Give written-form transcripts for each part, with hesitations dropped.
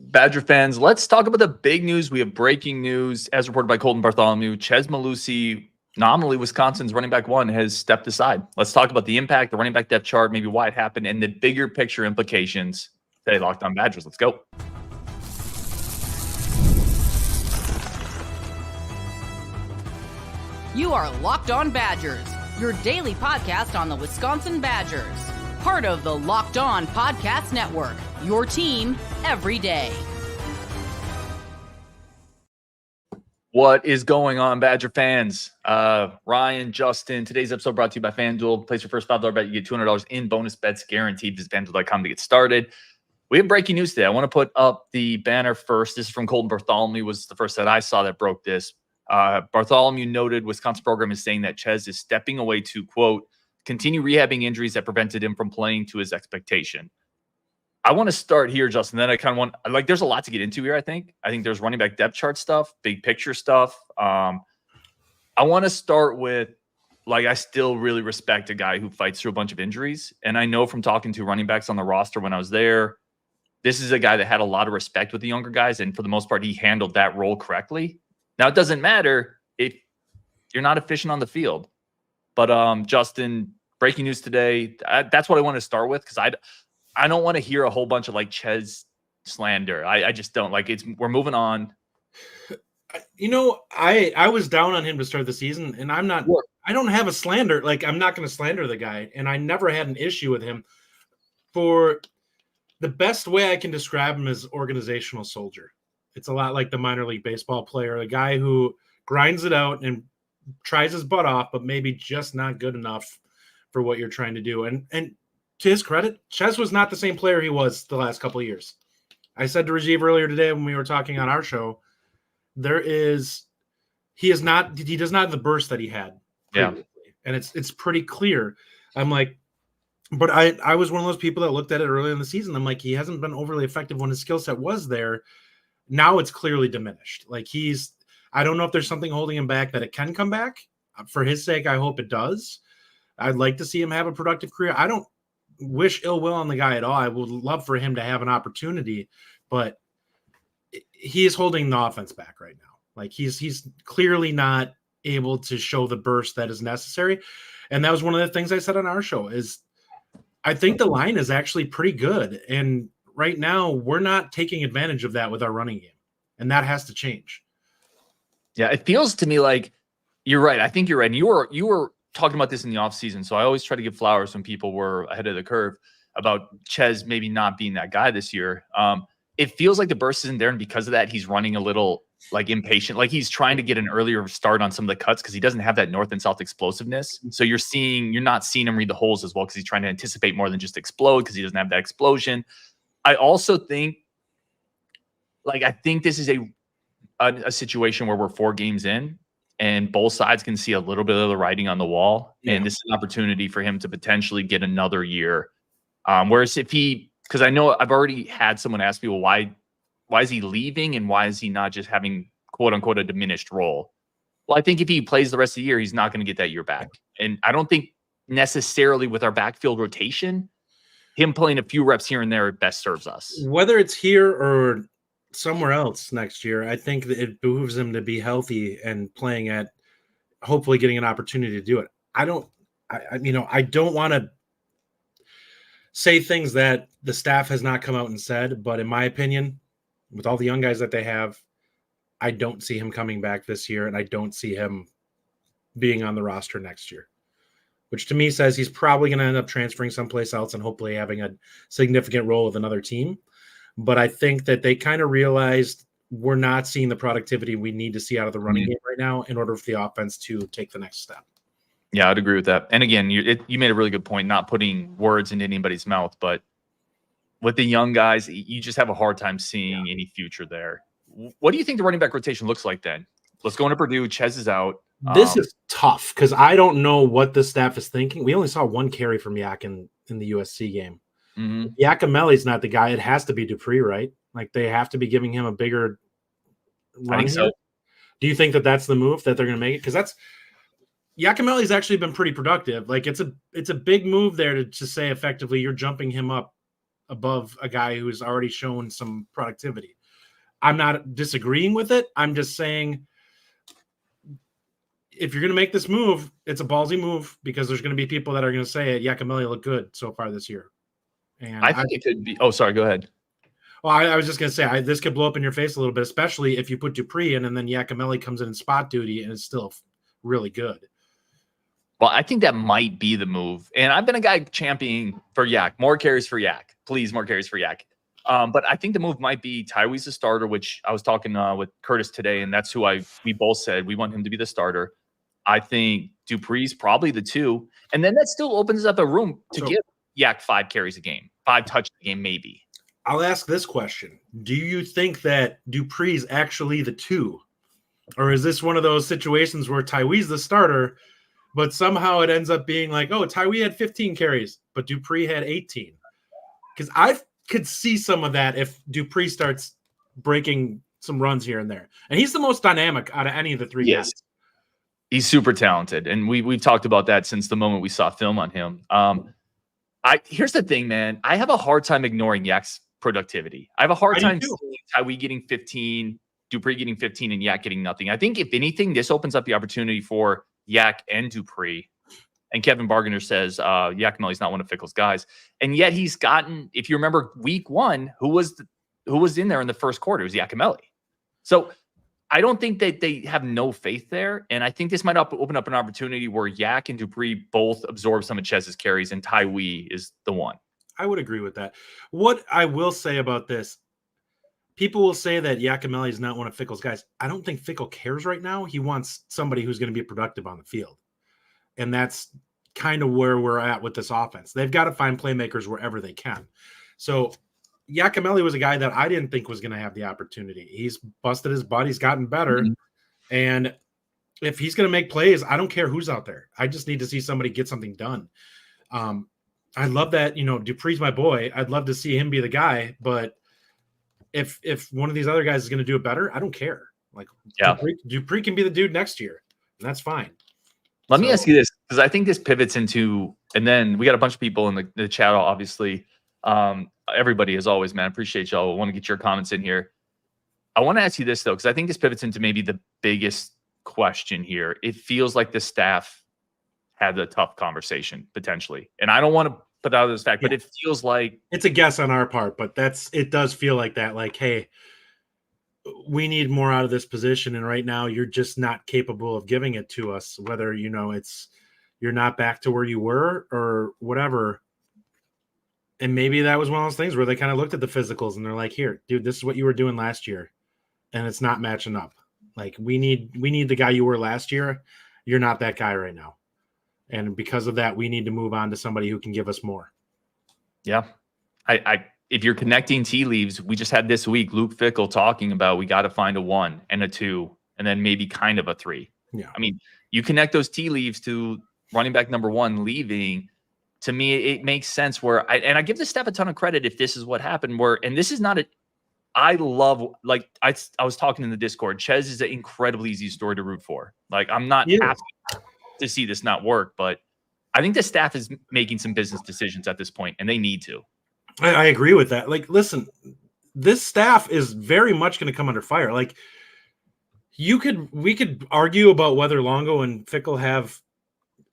Badger fans, let's talk about the big news. We have breaking news as reported by Colton Bartholomew. Chez Mellusi, nominally Wisconsin's running back one, has stepped aside. Let's talk about the impact, the running back depth chart, maybe why it happened, and the bigger picture implications. Today, Locked On Badgers. Let's go. You are Locked On Badgers, your daily podcast on the Wisconsin Badgers. Part of the Locked On Podcast Network, your team every day. What is going on, Badger fans? Ryan, Justin, today's episode brought to you by FanDuel. Place your first $5 bet, you get $200 in bonus bets guaranteed. Visit FanDuel.com to get started. We have breaking news today. I want to put up the banner first. This is from Colton Bartholomew, was the first that I saw that broke this. Bartholomew noted Wisconsin program is saying that Chez is stepping away to, quote, continue rehabbing injuries that prevented him from playing to his expectation. I want to start here, Justin. Then I kind of want, there's a lot to get into here, I think. I think there's running back depth chart stuff, big picture stuff. I want to start with, I still really respect a guy who fights through a bunch of injuries. And I know from talking to running backs on the roster when I was there, this is a guy that had a lot of respect with the younger guys. And for the most part, he handled that role correctly. Now, it doesn't matter if you're not efficient on the field. But, Justin, breaking news today, that's what I want to start with, because I don't want to hear a whole bunch of, Chez slander. I just don't. We're moving on. I was down on him to start the season, and I don't have a slander. I'm not going to slander the guy, and I never had an issue with him. For the best way I can describe him is organizational soldier. It's a lot like the minor league baseball player, a guy who grinds it out and tries his butt off, but maybe just not good enough for what you're trying to do. And to his credit, Chez was not the same player he was the last couple of years. I said to Rajiv earlier today when we were talking on our show, he does not have the burst that he had previously. Yeah. And it's pretty clear. I'm like, but I was one of those people that looked at it early in the season. I'm like, he hasn't been overly effective when his skill set was there. Now it's clearly diminished. I don't know if there's something holding him back that it can come back. For his sake, I hope it does. I'd like to see him have a productive career. I don't wish ill will on the guy at all. I would love for him to have an opportunity, but he is holding the offense back right now. He's clearly not able to show the burst that is necessary. And that was one of the things I said on our show is I think the line is actually pretty good. And right now, we're not taking advantage of that with our running game, and that has to change. Yeah, it feels to me like you're right. I think you're right. And you were talking about this in the offseason, so I always try to give flowers when people were ahead of the curve about Chez maybe not being that guy this year. It feels like the burst isn't there, and because of that, he's running a little impatient. He's trying to get an earlier start on some of the cuts because he doesn't have that north and south explosiveness. So you're not seeing him read the holes as well because he's trying to anticipate more than just explode because he doesn't have that explosion. I also think, I think this is a situation where we're 4 games in and both sides can see a little bit of the writing on the wall. Yeah. And this is an opportunity for him to potentially get another year. Whereas because I know I've already had someone ask me, well, why is he leaving and why is he not just having quote unquote a diminished role? Well, I think if he plays the rest of the year, he's not going to get that year back. And I don't think necessarily with our backfield rotation, him playing a few reps here and there best serves us. Whether it's here or somewhere else next year, I think that it behooves him to be healthy and playing at hopefully getting an opportunity to do it. I don't want to say things that the staff has not come out and said, but in my opinion, with all the young guys that they have, I don't see him coming back this year, and I don't see him being on the roster next year, which to me says he's probably going to end up transferring someplace else and hopefully having a significant role with another team. But I think that they kind of realized we're not seeing the productivity we need to see out of the running game right now in order for the offense to take the next step. Yeah, I'd agree with that. And again, you made a really good point, not putting words into anybody's mouth, but with the young guys, you just have a hard time seeing any future there. What do you think the running back rotation looks like then? Let's go into Purdue. Chez is out. This is tough because I don't know what the staff is thinking. We only saw one carry from Yak in the USC game. Mm-hmm. Yakimelli's not the guy. It has to be Dupree, right? They have to be giving him a bigger run. I think so. Do you think that that's the move that they're going to make it? Because Yakimelli's actually been pretty productive. It's a big move there to say effectively you're jumping him up above a guy who's already shown some productivity. I'm not disagreeing with it. I'm just saying, if you're going to make this move, it's a ballsy move, because there's going to be people that are going to say Yakimelli looked good so far this year. And I think it could be. Oh, sorry. Go ahead. Well, I was just going to say, this could blow up in your face a little bit, especially if you put Dupree in and then Yakimelli comes in spot duty and is still really good. Well, I think that might be the move. And I've been a guy championing for Yak. More carries for Yak. Please, more carries for Yak. But I think the move might be Tywee's the starter, which I was talking with Curtis today, and that's who we both said we want him to be the starter. I think Dupree's probably the 2. And then that still opens up a room to give Yak 5 carries a game, 5 touches a game, maybe. I'll ask this question. Do you think that Dupree's actually the 2? Or is this one of those situations where Tywee's the starter, but somehow it ends up being like, oh, Tywee had 15 carries, but Dupree had 18? Because I could see some of that if Dupree starts breaking some runs here and there. And he's the most dynamic out of any of the 3 guys. He's super talented. And we've talked about that since the moment we saw film on him. Here's the thing, man. I have a hard time ignoring Yak's productivity. I have a hard time seeing Tywee getting 15, Dupree getting 15, and Yak getting nothing. I think, if anything, this opens up the opportunity for Yak and Dupree. And Kevin Bargainer says Yakimelli's not one of Fickle's guys. And yet he's gotten, if you remember week 1, who was in there in the first quarter? It was Yakimelli. So I don't think that they have no faith there. And I think this might open up an opportunity where Yak and Dupree both absorb some of Chez's carries, and Tywee is the one. I would agree with that. What I will say about this, people will say that Yakimelli is not one of Fickle's guys. I don't think Fickle cares right now. He wants somebody who's going to be productive on the field. And that's kind of where we're at with this offense. They've got to find playmakers wherever they can. So Yakimelli was a guy that I didn't think was going to have the opportunity. He's busted his butt. He's gotten better. Mm-hmm. And if he's going to make plays, I don't care who's out there. I just need to see somebody get something done. I love that, Dupree's my boy. I'd love to see him be the guy. But if one of these other guys is going to do it better, I don't care. Like, Dupree can be the dude next year, and that's fine. Let me ask you this, because I think this pivots into, and then we got a bunch of people in the chat, obviously. Everybody, as always, man, appreciate y'all. I want to get your comments in here. I want to ask you this, though, because I think this pivots into maybe the biggest question here. It feels like the staff had a tough conversation, potentially. And I don't want to put out this fact, but it feels like it's a guess on our part, but it does feel like that. Like, hey, we need more out of this position, and right now you're just not capable of giving it to us, whether you're not back to where you were or whatever. And maybe that was one of those things where they kind of looked at the physicals and they're like, here, dude, this is what you were doing last year, and it's not matching up. Like, we need the guy you were last year. You're not that guy right now. And because of that, we need to move on to somebody who can give us more. Yeah. If you're connecting tea leaves, we just had this week Luke Fickle talking about we got to find a 1 and a 2 and then maybe kind of a 3. Yeah. I mean, you connect those tea leaves to running back number 1 leaving. To me, it makes sense where I give the staff a ton of credit if this is what happened, and this is not I love, like I was talking in the Discord, Chez is an incredibly easy story to root for. Like, I'm not happy to see this not work, but I think the staff is making some business decisions at this point, and they need to. I agree with that. Like, listen, this staff is very much going to come under fire. Like, we could argue about whether Longo and Fickle have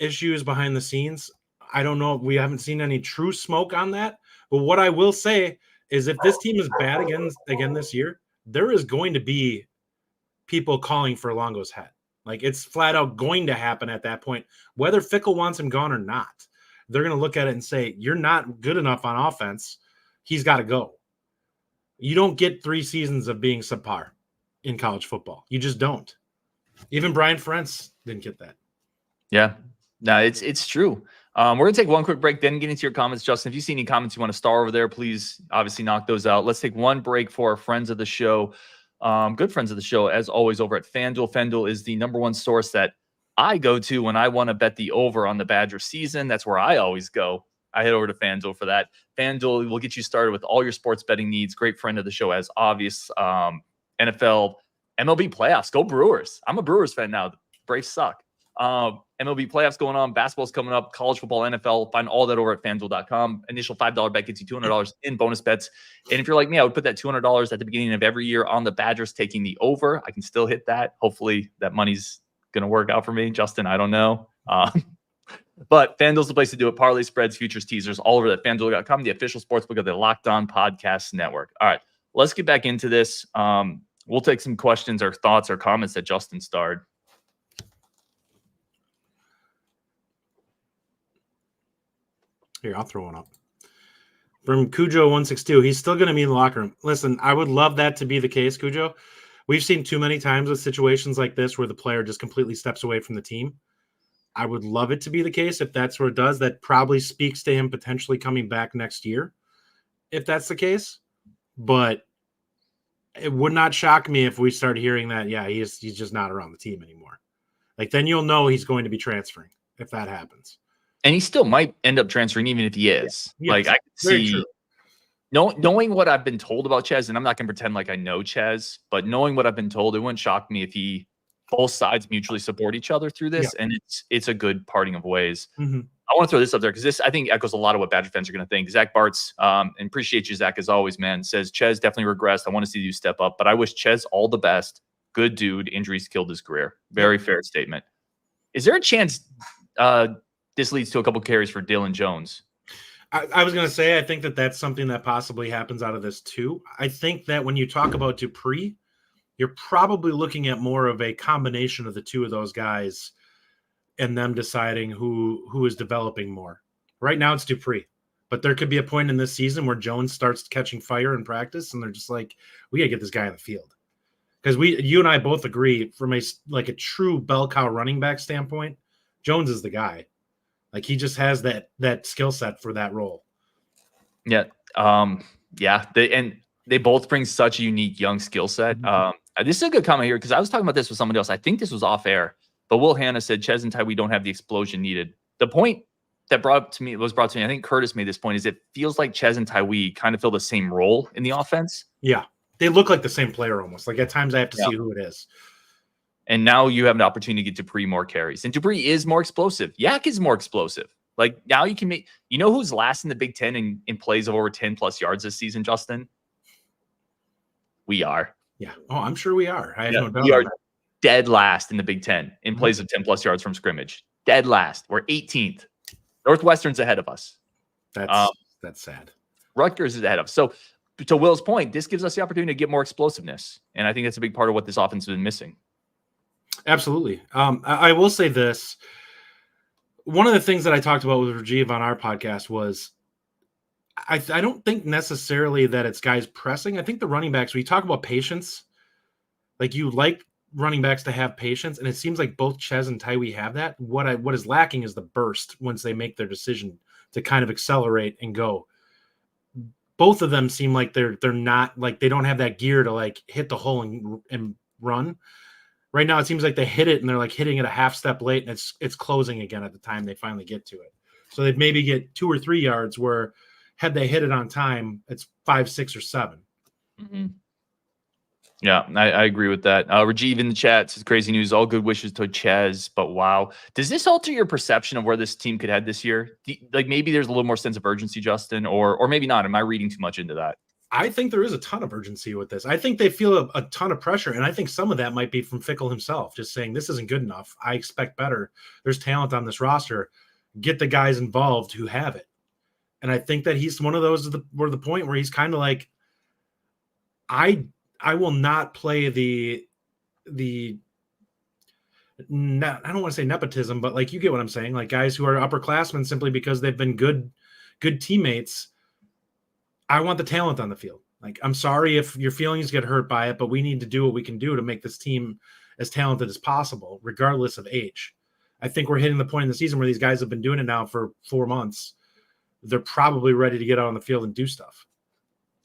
issues behind the scenes. I don't know. We haven't seen any true smoke on that. But what I will say is, if this team is bad again this year, there is going to be people calling for Longo's head. Like, it's flat out going to happen at that point, whether Fickle wants him gone or not. They're going to look at it and say, you're not good enough on offense. He's got to go. You don't get 3 seasons of being subpar in college football. You just don't. Even Brian Ferentz didn't get that. Yeah, no, it's true. We're going to take one quick break, then get into your comments. Justin, if you see any comments you want to star over there, please obviously knock those out. Let's take one break for our friends of the show. Good friends of the show, as always, over at FanDuel. FanDuel is the #1 source that I go to when I want to bet the over on the Badger season. That's where I always go. I head over to FanDuel for that. FanDuel will get you started with all your sports betting needs. Great friend of the show, as obvious. NFL, MLB playoffs. Go Brewers. I'm a Brewers fan now. The Braves suck. MLB playoffs going on. Basketball's coming up. College football, NFL. Find all that over at FanDuel.com. Initial $5 bet gets you $200 in bonus bets. And if you're like me, I would put that $200 at the beginning of every year on the Badgers taking the over. I can still hit that. Hopefully that money's going to work out for me. Justin, I don't know. But FanDuel's the place to do it. Parlay, spreads, futures, teasers, all over at FanDuel.com, the official sportsbook of the Locked On Podcast Network. All right, let's get back into this. We'll take some questions or thoughts or comments that Justin starred. Here, I'll throw one up. From Cujo162, he's still going to be in the locker room. Listen, I would love that to be the case, Cujo. We've seen too many times with situations like this where the player just completely steps away from the team. I would love it to be the case. If that's what it does, that probably speaks to him potentially coming back next year, if that's the case. But it would not shock me if we start hearing that, yeah, he's just not around the team anymore. Like, then you'll know he's going to be transferring if that happens. And he still might end up transferring even if he is. Yeah. Like, I can see, knowing what I've been told about Chez, and I'm not going to pretend like I know Chez, but knowing what I've been told, it wouldn't shock me if both sides mutually support each other through this, and it's a good parting of ways. Mm-hmm. I want to throw this up there because this, I think, echoes a lot of what Badger fans are going to think. Zach Bartz, and appreciate you, Zach, as always, man, says, Chez definitely regressed. I want to see you step up, but I wish Chez all the best. Good dude. Injuries killed his career. Very fair statement. Is there a chance this leads to a couple carries for Dylan Jones? I was going to say, I think that's something that possibly happens out of this too. I think that when you talk about Dupree, you're probably looking at more of a combination of the two of those guys and them deciding who is developing more. Right now it's Dupree, but there could be a point in this season where Jones starts catching fire in practice and they're just like, we got to get this guy on the field. Because you and I both agree from a true bell cow running back standpoint, Jones is the guy. Like, he just has that skill set for that role. Yeah. They both bring such a unique young skill set. This is a good comment here because I was talking about this with somebody else. I think this was off air, but Will Hanna said Chez and Tyree don't have the explosion needed. The point that was brought to me, I think Curtis made this point, is it feels like Chez and Tyree kind of fill the same role in the offense. Yeah. They look like the same player almost. Like, at times I have to see who it is. And now you have an opportunity to get Dupree more carries. And Dupree is more explosive. Yak is more explosive. Like, now you can make, who's last in the Big Ten in plays of over 10 plus yards this season, Justin? We are. Yeah. Oh, I'm sure we are. I have no doubt. We are dead last in the Big Ten in plays of 10 plus yards from scrimmage. Dead last. We're 18th. Northwestern's ahead of us. That's sad. Rutgers is ahead of us. So, to Will's point, this gives us the opportunity to get more explosiveness. And I think that's a big part of what this offense has been missing. Absolutely. I will say this. One of the things that I talked about with Rajiv on our podcast was I don't think necessarily that it's guys pressing. I think the running backs, when you talk about patience, like, you like running backs to have patience, and it seems like both Chez and Tyree have that. What is lacking is the burst once they make their decision to kind of accelerate and go. Both of them seem like they're not, like, they don't have that gear to, like, hit the hole and run. Right now, it seems like they hit it and they're, like, hitting it a half step late, and it's closing again at the time they finally get to it. So they'd maybe get 2 or 3 yards where, had they hit it on time, it's 5, 6, or 7. Mm-hmm. Yeah, I agree with that. Rajiv in the chat says, crazy news, all good wishes to Chez, but wow. Does this alter your perception of where this team could head this year? Like, maybe there's a little more sense of urgency, Justin, or maybe not. Am I reading too much into that? I think there is a ton of urgency with this. I think they feel a ton of pressure, and I think some of that might be from Fickell himself, just saying, this isn't good enough. I expect better. There's talent on this roster. Get the guys involved who have it. And I think that he's one of those where the point where he's kind of like, I will not play I don't want to say nepotism, but, like, you get what I'm saying. Like, guys who are upperclassmen simply because they've been good teammates. I want the talent on the field. Like, I'm sorry if your feelings get hurt by it, but we need to do what we can do to make this team as talented as possible, regardless of age. I think we're hitting the point in the season where these guys have been doing it now for 4 months. They're probably ready to get out on the field and do stuff.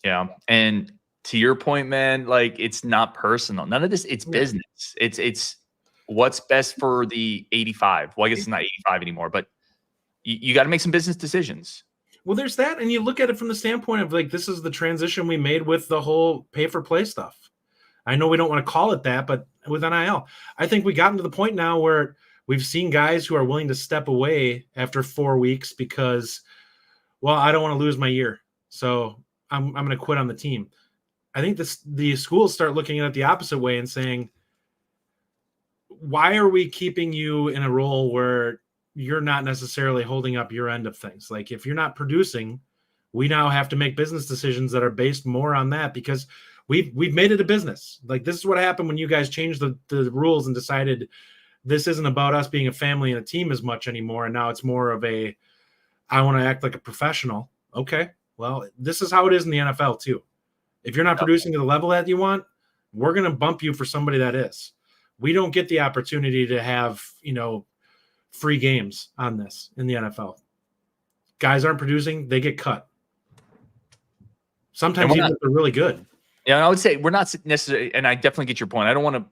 Yeah. And to your point, man, like, it's not personal. None of this, it's business. It's what's best for the 85. Well, I guess it's not 85 anymore, but you got to make some business decisions. Well, there's that. And you look at it from the standpoint of, like, this is the transition we made with the whole pay for play stuff. I know we don't want to call it that, but with NIL, I think we gotten to the point now where We've seen guys who are willing to step away after 4 weeks because, well, I don't want to lose my year, so I'm going to quit on the team. I think the schools start looking at it the opposite way and saying, why are we keeping you in a role where you're not necessarily holding up your end of things? Like, if you're not producing, we now have to make business decisions that are based more on that, because we've made it a business. Like, this is what happened when you guys changed the rules and decided this isn't about us being a family and a team as much anymore. And now it's more of I want to act like a professional. Okay, well, this is how it is in the NFL too. If you're not producing to the level that you want, we're going to bump you for somebody that is. We don't get the opportunity to have, free games on this in the NFL. Guys aren't producing, they get cut. Sometimes even if they're really good. Yeah, I would say we're not necessarily, and I definitely get your point. I don't want to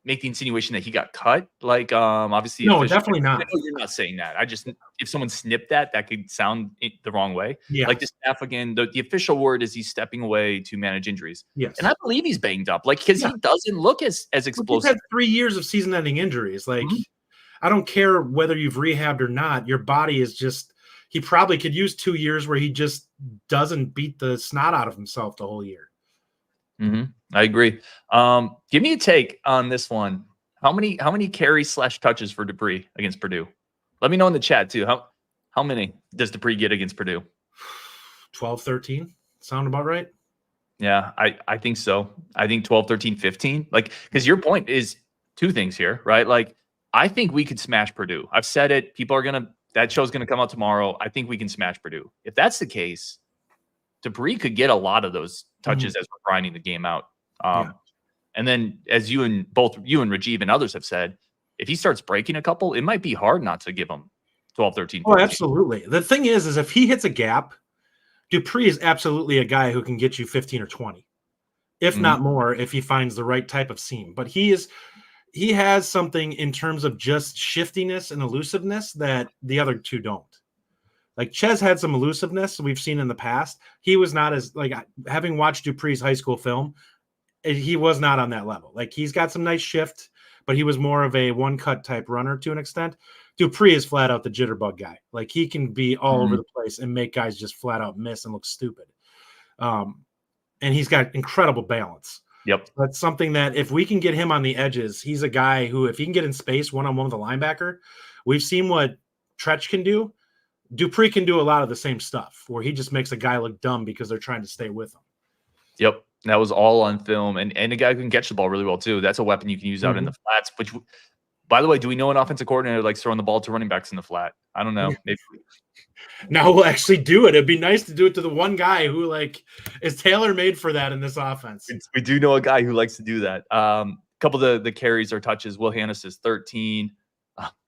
make the insinuation that he got cut. Like, obviously, no, definitely not. I know you're not saying that. I just, if someone snipped that could sound the wrong way. Yeah. Like the staff again, the official word is he's stepping away to manage injuries. Yes, and I believe he's banged up, like, because he doesn't look as explosive. He's had 3 years of season-ending injuries. Like, I don't care whether you've rehabbed or not. Your body is just. He probably could use 2 years where he just doesn't beat the snot out of himself the whole year. I agree. Give me a take on this one. How many carries / touches for Dupree against Purdue? Let me know in the chat too. How many does Dupree get against Purdue? 12, 13. Sound about right? Yeah, I think so. I think 12, 13, 15. Like, because your point is two things here, right? Like, I think we could smash Purdue. I've said it. That show's going to come out tomorrow. I think we can smash Purdue. If that's the case, Dupree could get a lot of those touches as we're grinding the game out. And then, as both you and Rajiv and others have said, if he starts breaking a couple, it might be hard not to give him 12, 13, 14. Oh, absolutely. The thing is if he hits a gap, Dupree is absolutely a guy who can get you 15 or 20, if not more, if he finds the right type of seam. But he has something in terms of just shiftiness and elusiveness that the other two don't. Like, Chez had some elusiveness we've seen in the past. He was not as, like, having watched Dupree's high school film, he was not on that level. Like, he's got some nice shift, but he was more of a one-cut type runner to an extent. Dupree is flat out the jitterbug guy. Like, he can be all over the place and make guys just flat out miss and look stupid. And he's got incredible balance. Yep. That's something that if we can get him on the edges, he's a guy who, if he can get in space one-on-one with a linebacker, we've seen what Tretch can do. Dupree can do a lot of the same stuff where he just makes a guy look dumb because they're trying to stay with him. Yep. That was all on film. And a guy who can catch the ball really well too. That's a weapon you can use out in the flats, which, by the way, do we know an offensive coordinator likes throwing the ball to running backs in the flat? I don't know. Maybe. Now we'll actually do it. It'd be nice to do it to the one guy who, like, is tailor-made for that in this offense. We do know a guy who likes to do that. A couple of the carries or touches. Will Hannah says 13.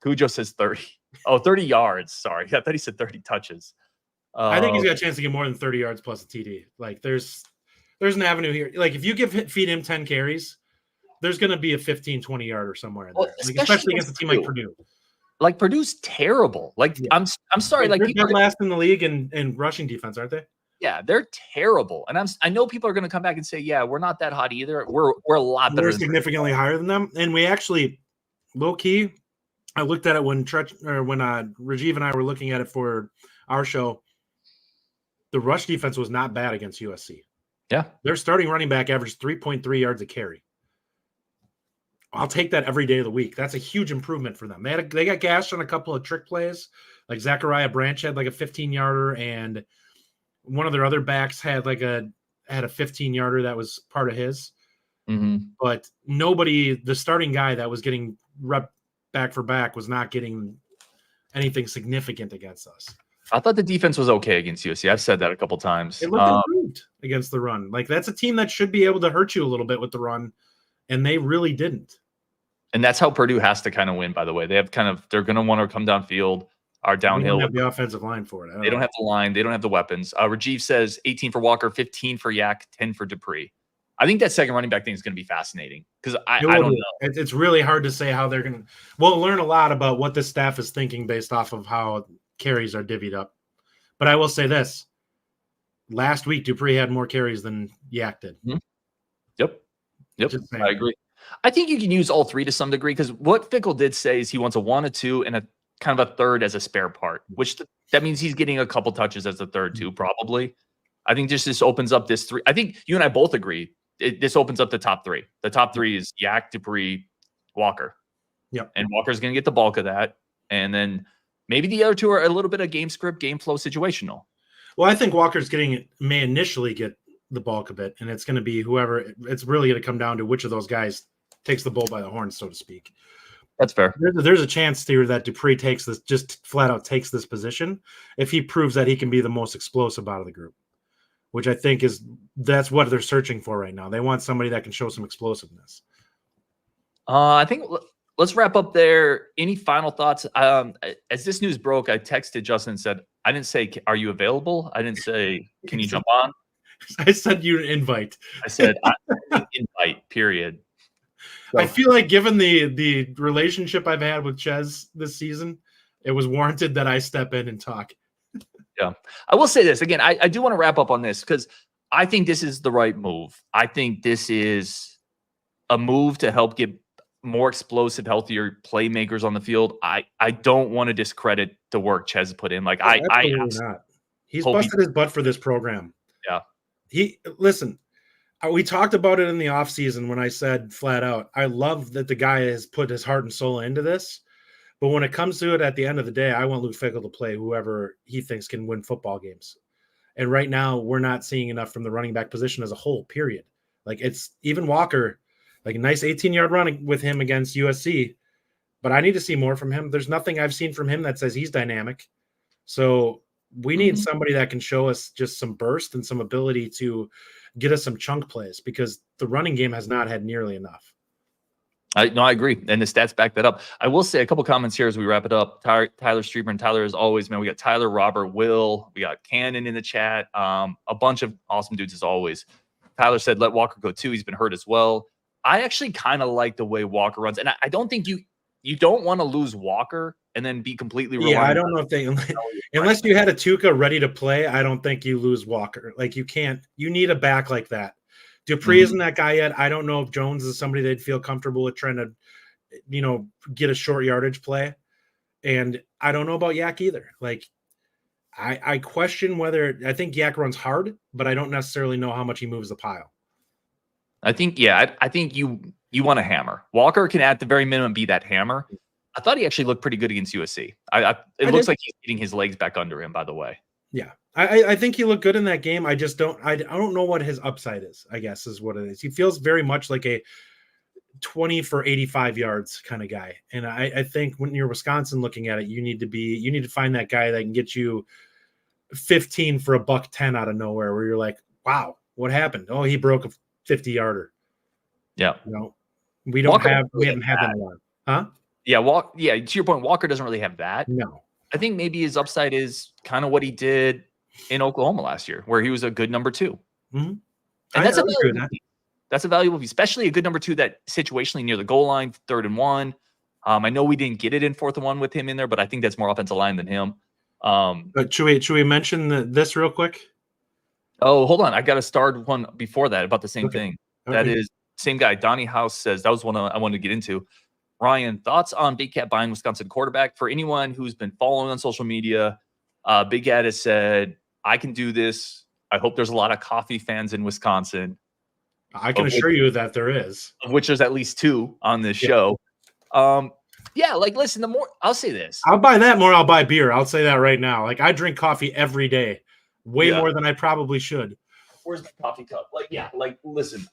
Cujo says 30. Oh, 30 yards. Sorry. I thought he said 30 touches. I think he's got a chance to get more than 30 yards plus a TD. Like, there's an avenue here. Like, if you feed him 10 carries, there's going to be a 15, 20-yarder somewhere in there. Like, especially against a team like Purdue. Like, Purdue's terrible. Like, I'm sorry. Like, they're last in the league in rushing defense, aren't they? Yeah, they're terrible. And I know people are going to come back and say, yeah, we're not that hot either. We're a lot better. We're significantly higher than them. And we actually, low key, I looked at it when Rajiv and I were looking at it for our show. The rush defense was not bad against USC. Yeah. Their starting running back averaged 3.3 yards a carry. I'll take that every day of the week. That's a huge improvement for them. They got gashed on a couple of trick plays. Like, Zachariah Branch had like a 15-yarder, and one of their other backs had a 15-yarder that was part of his. But the starting guy that was getting rep back for back was not getting anything significant against us. I thought the defense was okay against USC. I've said that a couple times. It looked improved against the run. Like, that's a team that should be able to hurt you a little bit with the run, and they really didn't. And that's how Purdue has to kind of win, by the way. They're going to want to come downfield, our downhill. They don't have the offensive line for it. They don't have the line. They don't have the weapons. Rajiv says 18 for Walker, 15 for Yak, 10 for Dupree. I think that second running back thing is going to be fascinating because I don't know. It's really hard to say how they're going to. We'll learn a lot about what the staff is thinking based off of how carries are divvied up. But I will say this. Last week, Dupree had more carries than Yak did. Yep. I agree. I think you can use all three to some degree because what Fickle did say is he wants a 1, a 2, and a kind of a third as a spare part, which that means he's getting a couple touches as the third too, probably. I think this opens up this 3. I think you and I both agree. This opens up the top 3. The top 3 is Yak, Dupree, Walker. Yep. And Walker's going to get the bulk of that. And then maybe the other 2 are a little bit of game script, game flow situational. Well, I think Walker's may initially get the bulk of it, and it's going to be whoever. It's really going to come down to which of those guys takes the bull by the horn, so to speak. That's fair. There's a chance here that Dupree takes this, just flat out takes this position if he proves that he can be the most explosive out of the group, which I think that's what they're searching for right now. They want somebody that can show some explosiveness. I think let's wrap up there. Any final thoughts? As this news broke, I texted Justin and said, I didn't say, are you available? I didn't say, can you jump on? I sent you an invite. I said, invite, period. So, I feel like given the relationship I've had with Ches this season, it was warranted that I step in and talk. Yeah. I will say this again. I do want to wrap up on this because I think this is the right move. I think this is a move to help get more explosive, healthier playmakers on the field. I don't want to discredit the work Ches put in. Like not. He's busted his butt for this program. Yeah. We talked about it in the offseason when I said flat out, I love that the guy has put his heart and soul into this. But when it comes to it at the end of the day, I want Luke Fickell to play whoever he thinks can win football games. And right now, we're not seeing enough from the running back position as a whole, period. Like, it's even Walker, like a nice 18-yard run with him against USC. But I need to see more from him. There's nothing I've seen from him that says he's dynamic. So we need somebody that can show us just some burst and some ability to get us some chunk plays because the running game has not had nearly enough. I agree. And the stats back that up. I will say a couple comments here as we wrap it up. Tyler Streeter and Tyler, as always, man, we got Tyler, Robert, Will, we got Cannon in the chat. A bunch of awesome dudes as always. Tyler said, let Walker go too. He's been hurt as well. I actually kind of like the way Walker runs. And I don't think you don't want to lose Walker and then be completely reliant. Yeah, I don't know if they unless you had a Tuca ready to play, I don't think you lose Walker. Like you need a back like that. Dupree isn't that guy yet. I don't know if Jones is somebody they'd feel comfortable with trying to, get a short yardage play. And I don't know about Yak either. Like I question whether I think Yak runs hard, but I don't necessarily know how much he moves the pile. I think, I think you want a hammer. Walker can at the very minimum be that hammer. I thought he actually looked pretty good against USC. It looks like he's getting his legs back under him, by the way. Yeah. I think he looked good in that game. I just don't know what his upside is, I guess is what it is. He feels very much like a 20 for 85 yards kind of guy. And I think when you're Wisconsin looking at it, you need to find that guy that can get you 15 for $110 out of nowhere where you're like, wow, what happened? Oh, he broke a 50-yarder. Yeah. We haven't had that in a while. Huh? Yeah, to your point, Walker doesn't really have that. No. I think maybe his upside is kind of what he did in Oklahoma last year, where he was a good number 2. Mm-hmm. And that's a valuable piece, especially a good number 2 that situationally near the goal line, 3rd and 1. I know we didn't get it in 4th and 1 with him in there, but I think that's more offensive line than him. But should we mention this real quick? Oh, hold on. I got to start one before that about the same thing. Okay. That is same guy. Donnie House says that was one I wanted to get into. Ryan, thoughts on Big Cat buying Wisconsin quarterback? For anyone who's been following on social media, Big Cat has said, I can do this. I hope there's a lot of coffee fans in Wisconsin. I can assure you that there is. Of which there's at least 2 on this show. Listen, I'll say this. I'll buy that more. I'll buy beer. I'll say that right now. Like I drink coffee every day, way more than I probably should. Where's my coffee cup? Listen,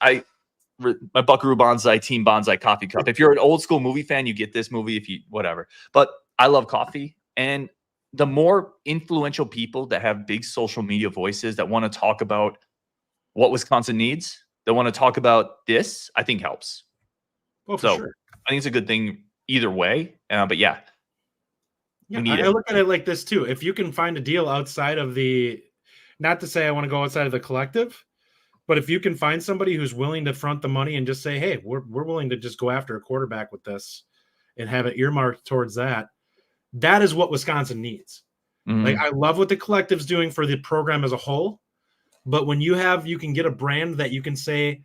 my Buckaroo Bonsai Team Bonsai coffee cup. If you're an old school movie fan, you get this movie, whatever. But I love coffee. And the more influential people that have big social media voices that want to talk about what Wisconsin needs, that want to talk about this, I think helps. Well, for sure. I think it's a good thing either way. But yeah. I look at it like this too. If you can find a deal outside of not to say I want to go outside of the collective, but if you can find somebody who's willing to front the money and just say, hey, we're willing to just go after a quarterback with this and have it earmarked towards that, that is what Wisconsin needs. Mm-hmm. Like I love what the collective's doing for the program as a whole, but when you can get a brand that you can say,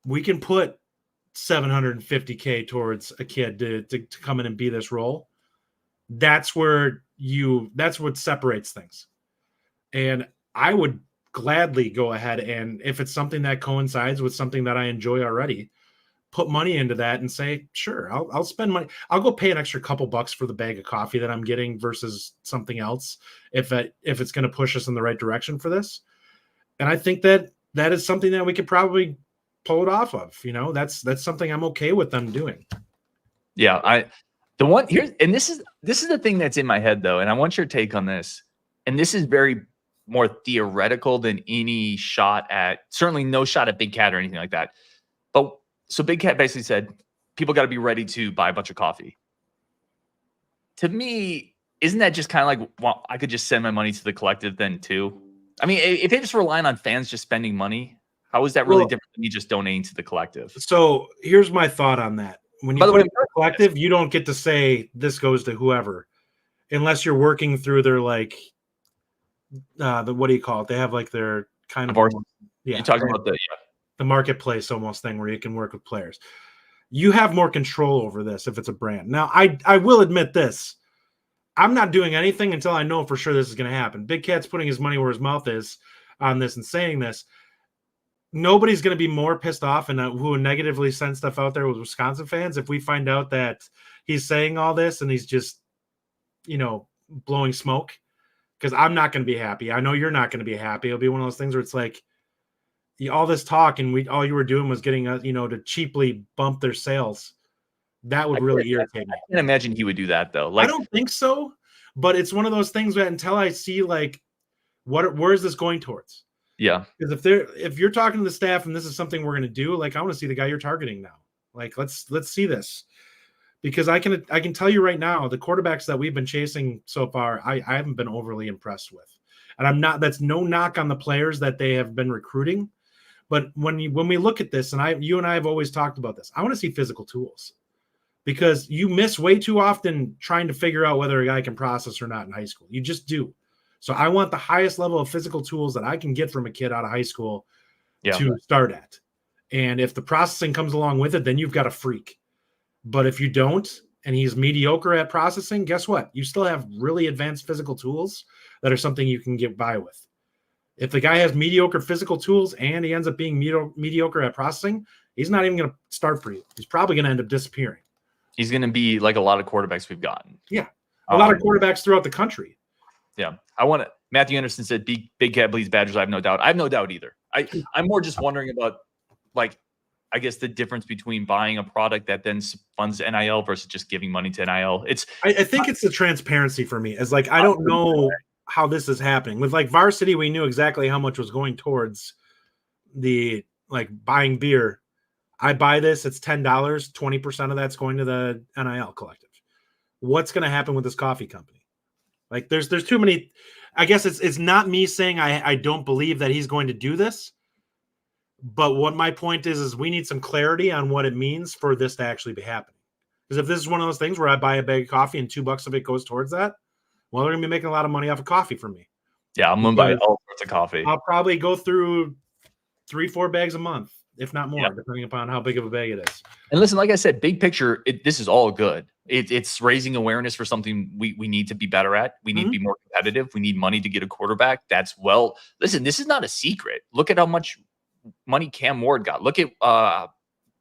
we can put $750K towards a kid to come in and be this role. That's what separates things. And I would gladly go ahead and, if it's something that coincides with something that I enjoy already, put money into that and say, sure, I'll spend money. I'll go pay an extra couple bucks for the bag of coffee that I'm getting versus something else if it's going to push us in the right direction for this. And I think that is something that we could probably pull it off of. That's something I'm okay with them doing. Yeah, the one here, and this is the thing that's in my head though, and I want your take on this. And this is very more theoretical than any shot at, certainly no shot at Big Cat or anything like that. But so Big Cat basically said, people got to be ready to buy a bunch of coffee. To me, isn't that just kind of like, well, I could just send my money to the collective then too? I mean, if they're just relying on fans just spending money, how is that really different than me just donating to the collective? So here's my thought on that. When you put it in the collective, you don't get to say this goes to whoever, unless you're working through their what do you call it? They have like their kind of you're talking about the marketplace almost thing where you can work with players. You have more control over this if it's a brand. Now, I will admit this. I'm not doing anything until I know for sure this is going to happen. Big Cat's putting his money where his mouth is on this and saying this. Nobody's going to be more pissed off and who negatively send stuff out there with Wisconsin fans if we find out that he's saying all this and he's just, blowing smoke. Because I'm not going to be happy. I know you're not going to be happy. It'll be one of those things where it's like all this talk and all you were doing was getting to cheaply bump their sales. That would really irritate me. I can't imagine he would do that though. I don't think so, but it's one of those things that until I see where is this going towards? Yeah. Because if you're talking to the staff and this is something we're going to do, I want to see the guy you're targeting now. Let's see this. Because I can tell you right now, the quarterbacks that we've been chasing so far, I haven't been overly impressed with. And that's no knock on the players that they have been recruiting. But when we look at this, and you and I have always talked about this, I want to see physical tools. Because you miss way too often trying to figure out whether a guy can process or not in high school. You just do. So I want the highest level of physical tools that I can get from a kid out of high school to start at. And if the processing comes along with it, then you've got a freak. But if you don't, and he's mediocre at processing, guess what? You still have really advanced physical tools that are something you can get by with. If the guy has mediocre physical tools and he ends up being mediocre at processing, he's not even going to start for you. He's probably going to end up disappearing. He's going to be like a lot of quarterbacks we've gotten. Yeah. A lot of quarterbacks throughout the country. Yeah. Matthew Anderson said, Big Cat bleeds Badgers. I have no doubt. I have no doubt either. I'm more just wondering about, I guess, the difference between buying a product that then funds NIL versus just giving money to NIL. I think it's the transparency for me. It's I don't know how this is happening. With Varsity, we knew exactly how much was going towards the buying beer. I buy this, it's $10, 20% of that's going to the NIL collective. What's going to happen with this coffee company? There's too many. I guess it's not me saying I don't believe that he's going to do this. But what my point is we need some clarity on what it means for this to actually be happening. Because if this is one of those things where I buy a bag of coffee and $2 of it goes towards that, well, they're going to be making a lot of money off of coffee from me. Yeah, I'm going to buy all sorts of coffee. I'll probably go through 3-4 bags a month, if not more, depending upon how big of a bag it is. And listen, like I said, big picture, this is all good. It's raising awareness for something we need to be better at. We need to be more competitive. We need money to get a quarterback. Listen, this is not a secret. Look at how much money Cam Ward got. Look at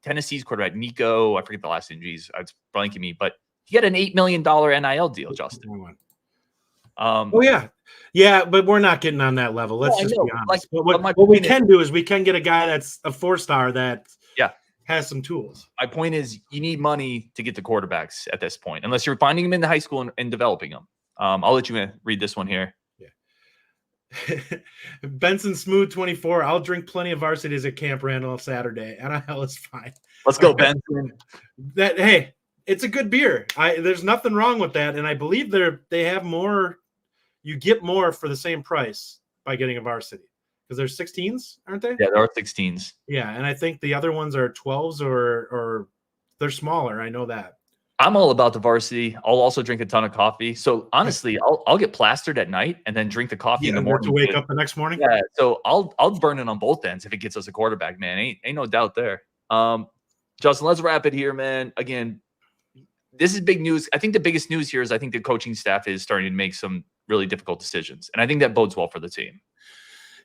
Tennessee's quarterback, Nico. I forget the last name. Geez, it's blanking me. But he had an $8 million NIL deal, Justin. Yeah, but we're not getting on that level. Let's just be honest. What we can do is we can get a guy that's a 4-star that has some tools. My point is you need money to get the quarterbacks at this point, unless you're finding them in the high school and developing them. I'll let you read this one here. Benson Smooth 24. I'll drink plenty of varsities at Camp Randall Saturday. NIL is fine. Let's go, Benson. Hey, it's a good beer. There's nothing wrong with that, and I believe they have more. You get more for the same price by getting a varsity because there's 16s, aren't they? Yeah, there are 16s. Yeah, and I think the other ones are 12s or they're smaller. I know that. I'm all about the varsity. I'll also drink a ton of coffee. So honestly, I'll get plastered at night and then drink the coffee in the morning to wake up the next morning. Yeah, so I'll burn it on both ends if it gets us a quarterback, man. Ain't no doubt there. Justin, let's wrap it here, man. Again, this is big news. I think the biggest news here is I think the coaching staff is starting to make some really difficult decisions. And I think that bodes well for the team.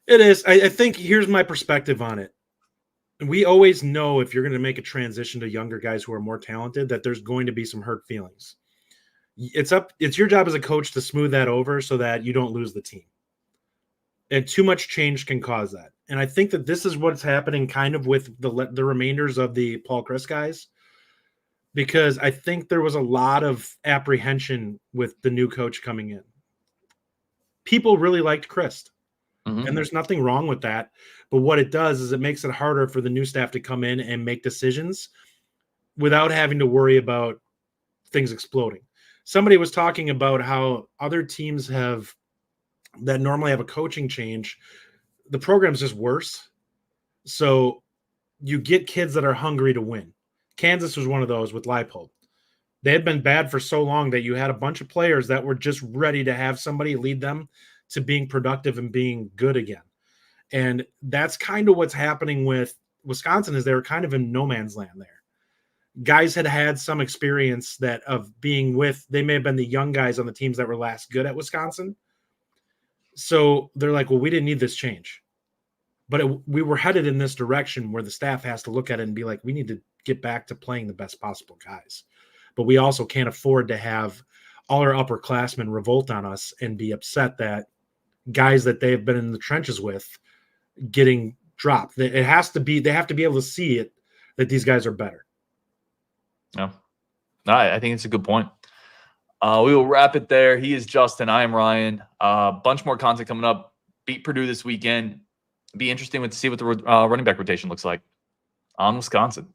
It is. I think here's my perspective on it. We always know if you're going to make a transition to younger guys who are more talented, that there's going to be some hurt feelings. It's your job as a coach to smooth that over so that you don't lose the team. And too much change can cause that. And I think that this is what's happening kind of with the remainders of the Paul Chryst guys, because I think there was a lot of apprehension with the new coach coming in. People really liked Chryst. And there's nothing wrong with that. But what it does is it makes it harder for the new staff to come in and make decisions without having to worry about things exploding. Somebody was talking about how other teams that normally have a coaching change, the program's just worse. So you get kids that are hungry to win. Kansas was one of those with Leipold. They had been bad for so long that you had a bunch of players that were just ready to have somebody lead them to being productive and being good again. And that's kind of what's happening with Wisconsin, is they were kind of in no man's land there. Guys had some experience of being they may have been the young guys on the teams that were last good at Wisconsin. So they're like, well, we didn't need this change. But we were headed in this direction where the staff has to look at it and be like, we need to get back to playing the best possible guys. But we also can't afford to have all our upperclassmen revolt on us and be upset that guys that they've been in the trenches with getting dropped. They have to be able to see it, that these guys are better. No, I think it's a good point. We will wrap it there. He is Justin. I am Ryan. Bunch more content coming up. Beat Purdue this weekend. Be interesting to see what the running back rotation looks like on Wisconsin.